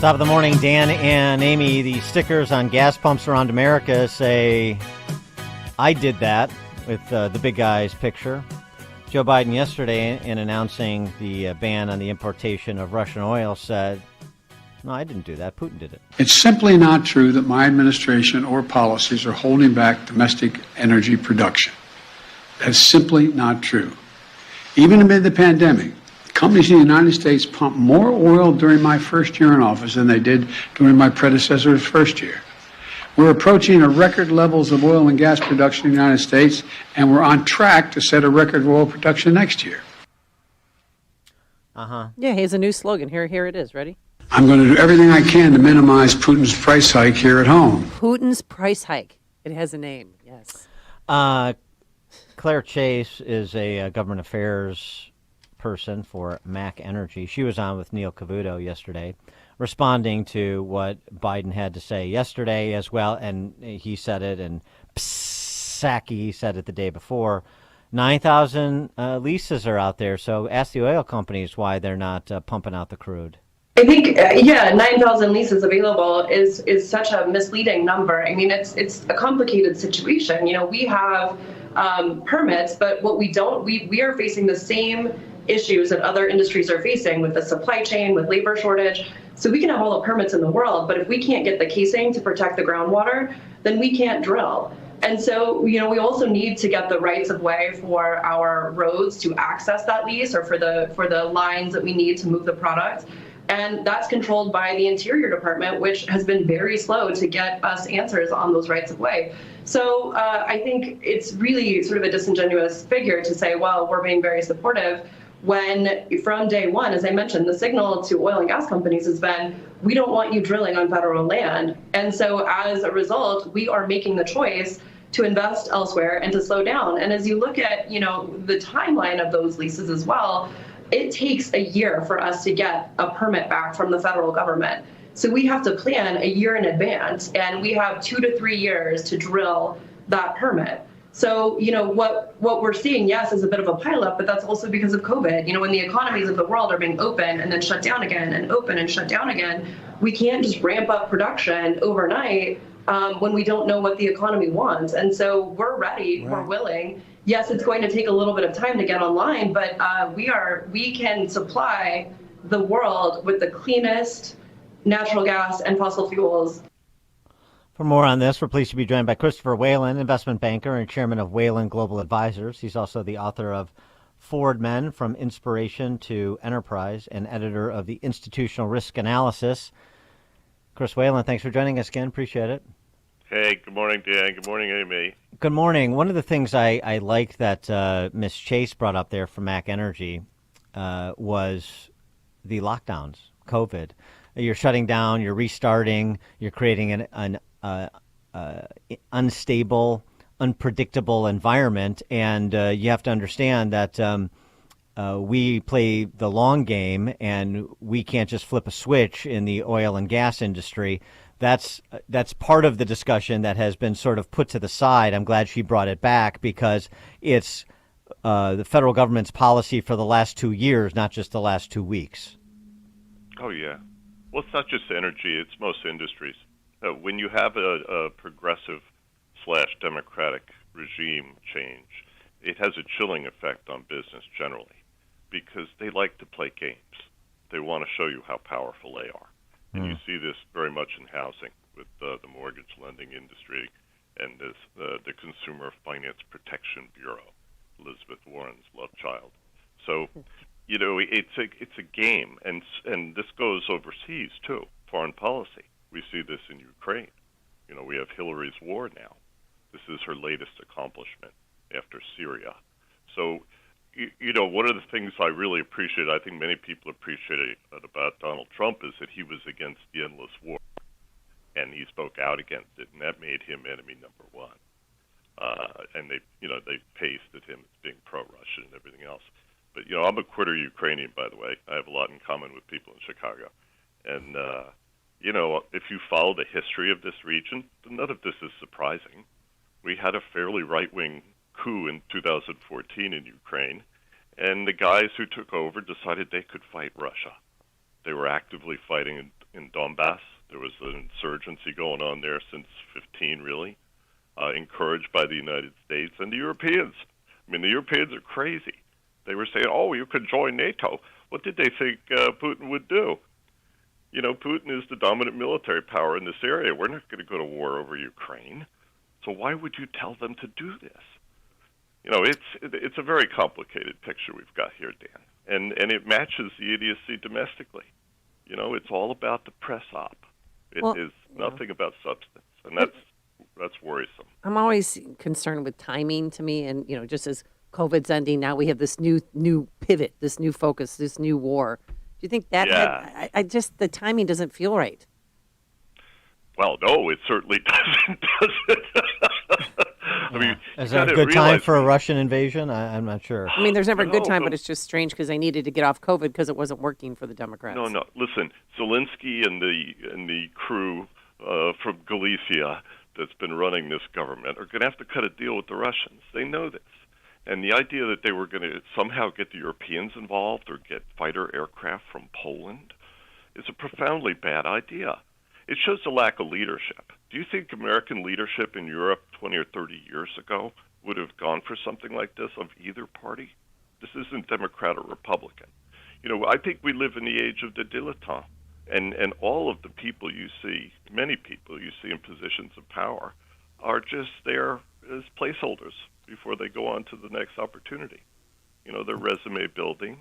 Top of the morning, Dan and Amy. The stickers on gas pumps around America say, I did that, with the big guy's picture. Joe Biden yesterday, in announcing the ban on the importation of Russian oil, said, no, I didn't do that. Putin did it. It's simply not true that my administration or policies are holding back domestic energy production. That's simply not true. Even amid the pandemic, companies in the United States pumped more oil during my first year in office than they did during my predecessor's first year. We're approaching a record levels of oil and gas production in the United States, and we're on track to set a record of oil production next year. Yeah, here's a new slogan. Here it is. Ready? I'm going to do everything I can to minimize Putin's price hike here at home. Putin's price hike. It has a name, yes. Claire Chase is a government affairs person for MAC Energy. She was on with Neil Cavuto yesterday, responding to what Biden had to say yesterday as well, and he said it, and Psaki said it the day before. 9,000 leases are out there, so ask the oil companies why they're not pumping out the crude. I think, 9,000 leases available is such a misleading number. I mean, it's a complicated situation. You know, we have permits, but what we don't, we are facing the same issues that other industries are facing with the supply chain, with labor shortage. So we can have all the permits in the world, but if we can't get the casing to protect the groundwater, then we can't drill. And so, you know, we also need to get the rights of way for our roads to access that lease, or for the lines that we need to move the product. And that's controlled by the Interior Department, which has been very slow to get us answers on those rights of way. So I think it's really sort of a disingenuous figure to say, well, we're being very supportive, when from day one, as I mentioned, the signal to oil and gas companies has been, we don't want you drilling on federal land. And so as a result, we are making the choice to invest elsewhere and to slow down. And as you look at, you know, the timeline of those leases as well, it takes a year for us to get a permit back from the federal government. So we have to plan a year in advance, and we have 2 to 3 years to drill that permit. So, you know, what we're seeing, yes, is a bit of a pileup, but that's also because of COVID. You know, when the economies of the world are being open and then shut down again, and open and shut down again, we can't just ramp up production overnight when we don't know what the economy wants. And so we're ready, we're willing. Yes, it's going to take a little bit of time to get online, but we can supply the world with the cleanest natural gas and fossil fuels. For more on this, we're pleased to be joined by Christopher Whalen, investment banker and chairman of Whalen Global Advisors. He's also the author of Forward Men, From Inspiration to Enterprise, and editor of the Institutional Risk Analysis. Chris Whalen, thanks for joining us again. Appreciate it. Hey, good morning, Dan. Good morning, Amy. Good morning. One of the things I liked that Ms. Chase brought up there from MAC Energy was the lockdowns, COVID. You're shutting down, you're restarting, you're creating an unstable, unpredictable environment, and you have to understand that we play the long game, and we can't just flip a switch in the oil and gas industry. That's part of the discussion that has been sort of put to the side. I'm glad she brought it back, because it's the federal government's policy for the last 2 years, not just the last 2 weeks. Oh, yeah. Well, it's not just energy, it's most industries. When you have a progressive/democratic regime change, it has a chilling effect on business generally, because they like to play games. They want to show you how powerful they are. And you see this very much in housing with the mortgage lending industry and the Consumer Finance Protection Bureau, Elizabeth Warren's love child. So, you know, it's a game, and this goes overseas too, foreign policy. We see this in Ukraine. You know, we have Hillary's war now. This is her latest accomplishment after Syria. So, you know, one of the things I really appreciate, I think many people appreciate about Donald Trump, is that he was against the endless war, and he spoke out against it, and that made him enemy number one. And they pasted him as being pro-Russian and everything else. But, you know, I'm a quarter Ukrainian, by the way. I have a lot in common with people in Chicago. And, you know, if you follow the history of this region, none of this is surprising. We had a fairly right-wing coup in 2014 in Ukraine, and the guys who took over decided they could fight Russia. They were actively fighting in Donbass. There was an insurgency going on there since 15, really, encouraged by the United States and the Europeans. I mean, the Europeans are crazy. They were saying, oh, you could join NATO. What did they think Putin would do? You know, Putin is the dominant military power in this area. We're not going to go to war over Ukraine. So why would you tell them to do this? You know, it's a very complicated picture we've got here, Dan. And it matches the idiocy domestically. You know, it's all about the press op. It is nothing about substance. And that's worrisome. I'm always concerned with timing to me. And, you know, just as COVID's ending, now we have this new pivot, this new focus, this new war. Do you think that I just, the timing doesn't feel right? Well, no, it certainly doesn't. I mean, is there a good time for a Russian invasion? I'm not sure. I mean, there's never a good time, but it's just strange because they needed to get off COVID because it wasn't working for the Democrats. No. Listen, Zelensky and the crew from Galicia that's been running this government are going to have to cut a deal with the Russians. They know this. And the idea that they were going to somehow get the Europeans involved or get fighter aircraft from Poland is a profoundly bad idea. It shows a lack of leadership. Do you think American leadership in Europe 20 or 30 years ago would have gone for something like this of either party? This isn't Democrat or Republican. You know, I think we live in the age of the dilettante. And all of the people you see, many people you see in positions of power, are just there as placeholders before they go on to the next opportunity. You know, they're resume building,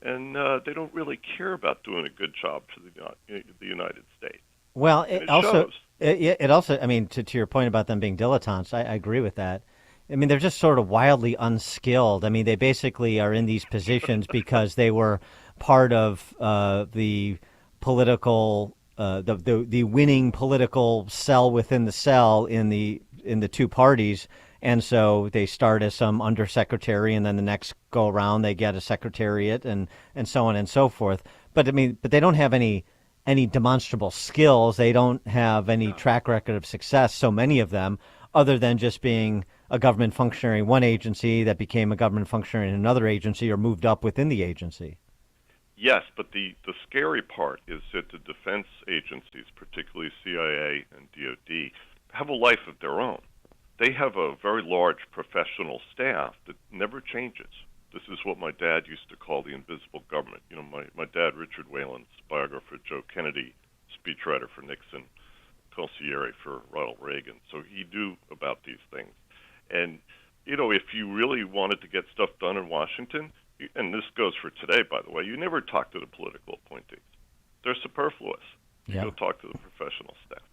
and they don't really care about doing a good job for the United States. Well, it also, shows. I mean, to your point about them being dilettantes, I agree with that. I mean, they're just sort of wildly unskilled. I mean, they basically are in these positions because they were part of the political, the winning political cell within the cell in the two parties. And so they start as some undersecretary, and then the next go around they get a secretariat, and so on and so forth. But I mean, but they don't have any demonstrable skills. They don't have any track record of success, so many of them, other than just being a government functionary in one agency that became a government functionary in another agency or moved up within the agency. Yes, but the scary part is that the defense agencies, particularly CIA and DOD, have a life of their own. They have a very large professional staff that never changes. This is what my dad used to call the invisible government. You know, my dad, Richard Whalen's biographer, Joe Kennedy, speechwriter for Nixon, consigliere for Ronald Reagan. So he knew about these things. And, you know, if you really wanted to get stuff done in Washington, and this goes for today, by the way, you never talk to the political appointees. They're superfluous. You go talk to the professional staff.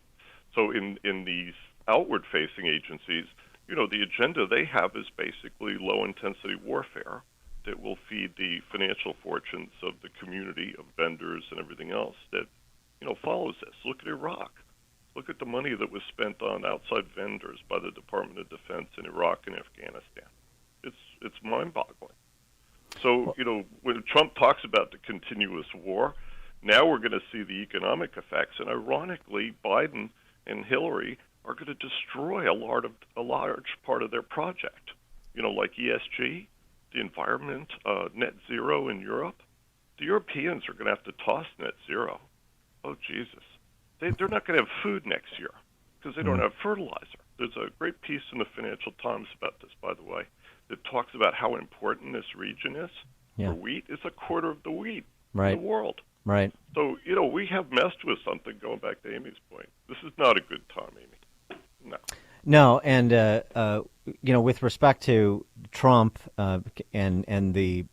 So in these outward-facing agencies, you know, the agenda they have is basically low-intensity warfare that will feed the financial fortunes of the community of vendors and everything else that, you know, follows this. Look at Iraq. Look at the money that was spent on outside vendors by the Department of Defense in Iraq and Afghanistan. It's mind-boggling. So, you know, when Trump talks about the continuous war, now we're going to see the economic effects. And ironically, Biden and Hillary are going to destroy a large part of their project. You know, like ESG, the environment, net zero in Europe. The Europeans are going to have to toss net zero. Oh, Jesus. They're not going to have food next year because they don't have fertilizer. There's a great piece in the Financial Times about this, by the way, that talks about how important this region is for wheat. It's a quarter of the wheat in the world. Right. So, you know, we have messed with something, going back to Amy's point. This is not a good time, Amy. No, and you know, with respect to Trump and the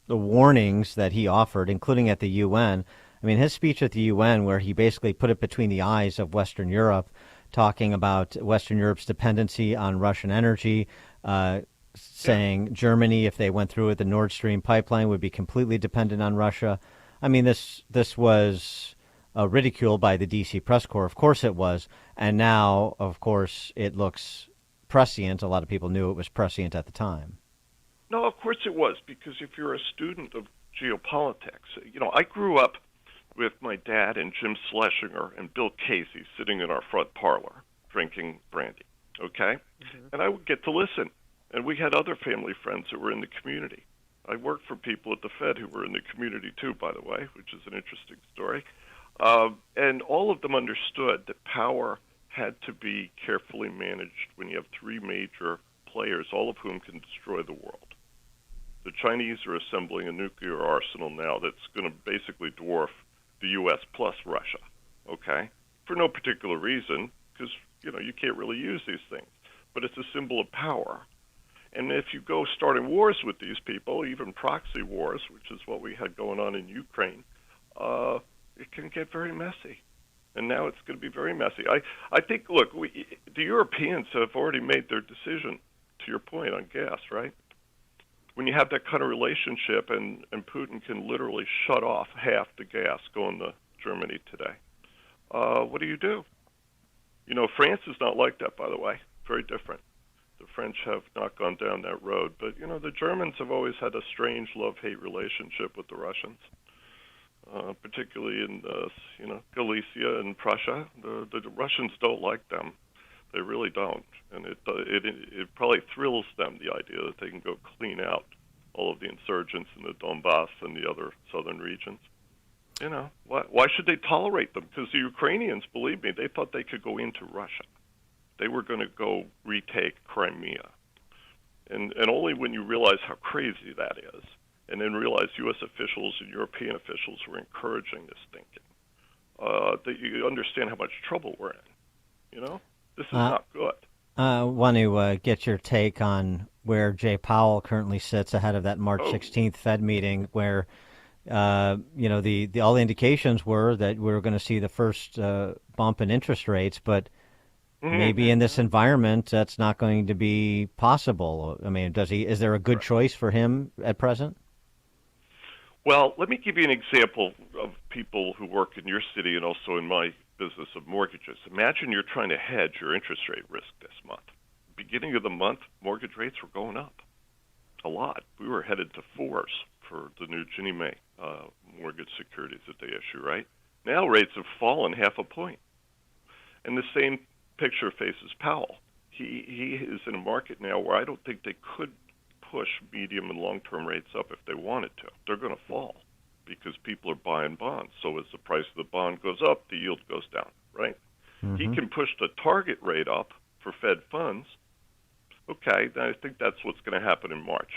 warnings that he offered, including at the UN, I mean, his speech at the UN, where he basically put it between the eyes of Western Europe, talking about Western Europe's dependency on Russian energy, saying Germany, if they went through with the Nord Stream pipeline, would be completely dependent on Russia. I mean, this was ridiculed by the D.C. press corps. Of course it was. And now, of course, it looks prescient. A lot of people knew it was prescient at the time. No, of course it was, because if you're a student of geopolitics, you know, I grew up with my dad and Jim Schlesinger and Bill Casey sitting in our front parlor drinking brandy, okay? Mm-hmm. And I would get to listen. And we had other family friends that were in the community. I worked for people at the Fed who were in the community too, by the way, which is an interesting story. And all of them understood that power had to be carefully managed when you have three major players, all of whom can destroy the world. The Chinese are assembling a nuclear arsenal now that's going to basically dwarf the U.S. plus Russia, okay? For no particular reason, because, you can't really use these things. But it's a symbol of power. And if you go starting wars with these people, even proxy wars, which is what we had going on in Ukraine, it can get very messy. And now it's going to be very messy. I think, look, the Europeans have already made their decision, to your point, on gas, right? When you have that kind of relationship and Putin can literally shut off half the gas going to Germany today, what do? France is not like that, by the way. Very different. The French have not gone down that road. But, the Germans have always had a strange love-hate relationship with the Russians, particularly in, Galicia and Prussia. The Russians don't like them. They really don't. And it probably thrills them, the idea that they can go clean out all of the insurgents in the Donbass and the other southern regions. Why should they tolerate them? Because the Ukrainians, believe me, they thought they could go into Russia. They were going to go retake Crimea. And only when you realize how crazy that is, and then realize U.S. officials and European officials were encouraging this thinking, that you understand how much trouble we're in. This is not good. I want to get your take on where Jay Powell currently sits ahead of that March 16th Fed meeting, where all the indications were that we were going to see the first bump in interest rates, but maybe in this environment that's not going to be possible. I mean, is there a good choice for him at present? Well, let me give you an example of people who work in your city and also in my business of mortgages. Imagine you're trying to hedge your interest rate risk this month. Beginning of the month, mortgage rates were going up a lot. We were headed to 4s for the new Ginnie Mae mortgage securities that they issue, right? Now rates have fallen half a point. And the same picture faces Powell. He is in a market now where I don't think they could push medium and long-term rates up if they wanted to. They're going to fall because people are buying bonds. So as the price of the bond goes up, the yield goes down, right? Mm-hmm. He can push the target rate up for Fed funds. Okay, then I think that's what's going to happen in March.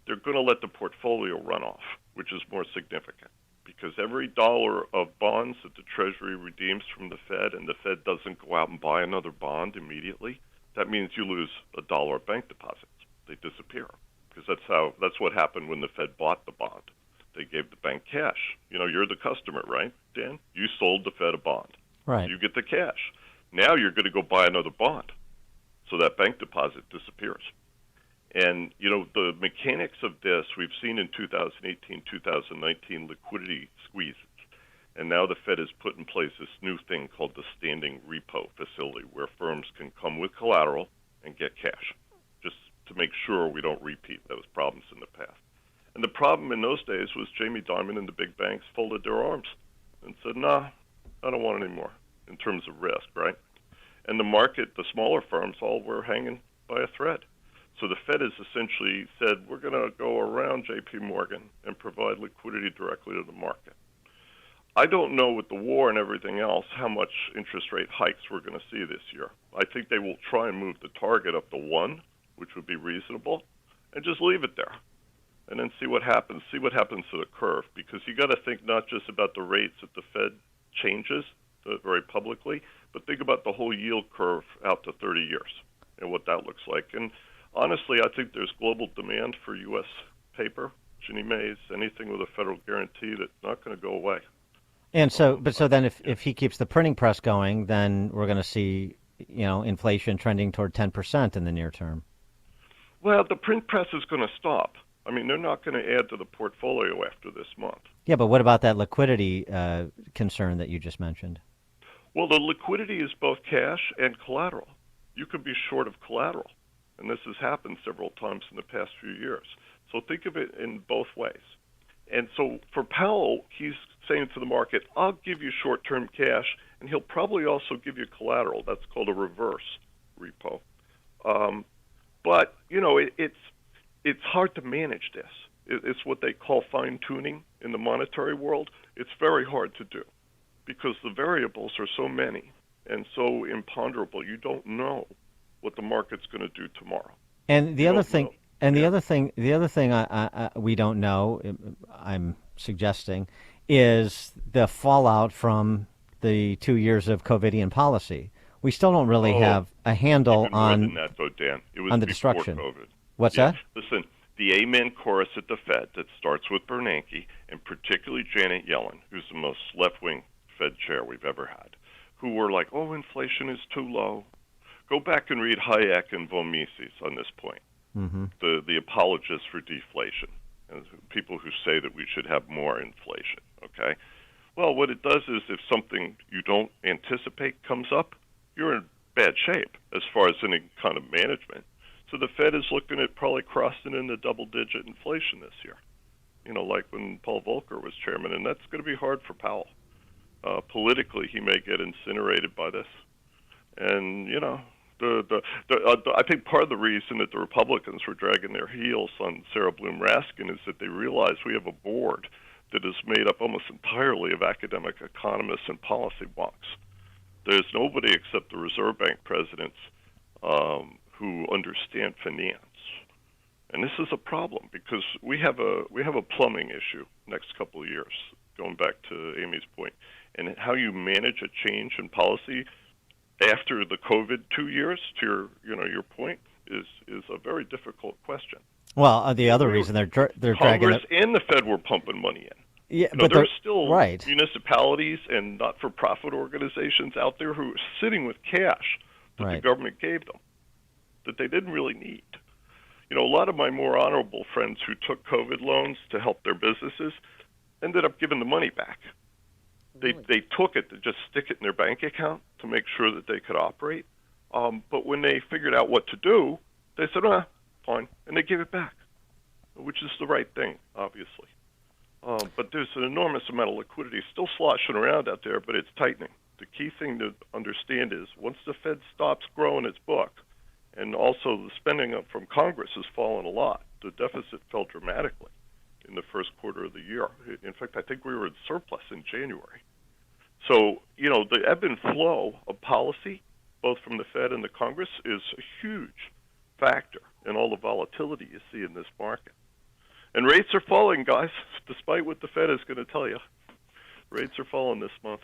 They're going to let the portfolio run off, which is more significant, because every dollar of bonds that the Treasury redeems from the Fed and the Fed doesn't go out and buy another bond immediately, that means you lose $1 of bank deposits. They disappear, because that's what happened when the Fed bought the bond. They gave the bank cash. You're the customer, right, Dan? You sold the Fed a bond. Right. You get the cash. Now you're going to go buy another bond. So that bank deposit disappears. And, the mechanics of this, we've seen in 2018, 2019 liquidity squeezes. And now the Fed has put in place this new thing called the standing repo facility, where firms can come with collateral and get cash, just to make sure we don't repeat those problems in the past. And the problem in those days was Jamie Dimon and the big banks folded their arms and said, nah, I don't want any more in terms of risk, right? And the market, the smaller firms, all were hanging by a thread. So the Fed has essentially said, we're going to go around J.P. Morgan and provide liquidity directly to the market. I don't know with the war and everything else how much interest rate hikes we're going to see this year. I think they will try and move the target up to 1, which would be reasonable, and just leave it there. And then see what happens to the curve, because you got to think not just about the rates that the Fed changes very publicly, but think about the whole yield curve out to 30 years and what that looks like. And honestly, I think there's global demand for U.S. paper, Ginnie Mae's, anything with a federal guarantee that's not going to go away. And so then if he keeps the printing press going, then we're going to see, inflation trending toward 10% in the near term. Well, the print press is going to stop. I mean, they're not going to add to the portfolio after this month. Yeah, but what about that liquidity concern that you just mentioned? Well, the liquidity is both cash and collateral. You could be short of collateral, and this has happened several times in the past few years. So think of it in both ways. And so for Powell, he's saying to the market, I'll give you short-term cash, and he'll probably also give you collateral. That's called a reverse repo. But, it's hard to manage this. It's what they call fine-tuning in the monetary world. It's very hard to do. because the variables are so many and so imponderable. You don't know what the market's going to do tomorrow. And the You other don't thing, know. and the Yeah. other thing we don't know, I'm suggesting, is the fallout from the 2 years of COVIDian policy. We still don't really have a handle Even more on than that, though, Dan. It was on the before destruction. COVID. What's Yeah. that? Listen, the amen chorus at the Fed that starts with Bernanke, and particularly Janet Yellen, who's the most left-wing Fed chair we've ever had, who were like, oh, inflation is too low. Go back and read Hayek and von Mises on this point, the apologists for deflation, and people who say that we should have more inflation, okay? Well, what it does is if something you don't anticipate comes up, you're in bad shape as far as any kind of management. So the Fed is looking at probably crossing into double-digit inflation this year, like when Paul Volcker was chairman, and that's going to be hard for Powell. Politically, he may get incinerated by this. And, I think part of the reason that the Republicans were dragging their heels on Sarah Bloom Raskin is that they realize we have a board that is made up almost entirely of academic economists and policy wonks. There's nobody except the Reserve Bank presidents who understand finance. And this is a problem because we have a plumbing issue next couple of years, going back to Amy's point. And how you manage a change in policy after the COVID 2 years, to your point, is a very difficult question. Well, the other reason they're dragging Congress it. and the Fed were pumping money in. Yeah, but there's still right. municipalities and not-for-profit organizations out there who are sitting with cash that the government gave them that they didn't really need. A lot of my more honorable friends who took COVID loans to help their businesses ended up giving the money back. They took it to just stick it in their bank account to make sure that they could operate. But when they figured out what to do, they said, fine, and they gave it back, which is the right thing, obviously. But there's an enormous amount of liquidity still sloshing around out there, but it's tightening. The key thing to understand is once the Fed stops growing its book, and also the spending from Congress has fallen a lot, the deficit fell dramatically in the first quarter of the year. In fact, I think we were in surplus in January. So, the ebb and flow of policy, both from the Fed and the Congress, is a huge factor in all the volatility you see in this market. And rates are falling, guys, despite what the Fed is going to tell you. Rates are falling this month.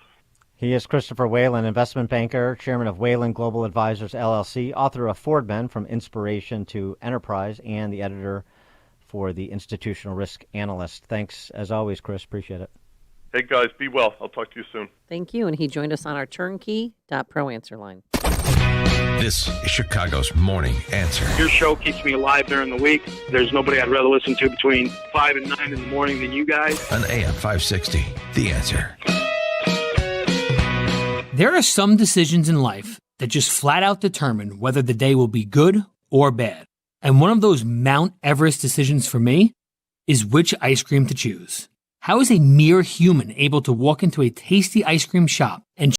He is Christopher Whalen, investment banker, chairman of Whalen Global Advisors, LLC, author of Fordmen, From Inspiration to Enterprise, and the editor for the Institutional Risk Analyst. Thanks, as always, Chris. Appreciate it. Hey, guys, be well. I'll talk to you soon. Thank you. And he joined us on our turnkey.pro answer line. This is Chicago's Morning Answer. Your show keeps me alive during the week. There's nobody I'd rather listen to between 5 and 9 in the morning than you guys. On AM 560, The Answer. There are some decisions in life that just flat out determine whether the day will be good or bad. And one of those Mount Everest decisions for me is which ice cream to choose. How is a mere human able to walk into a tasty ice cream shop and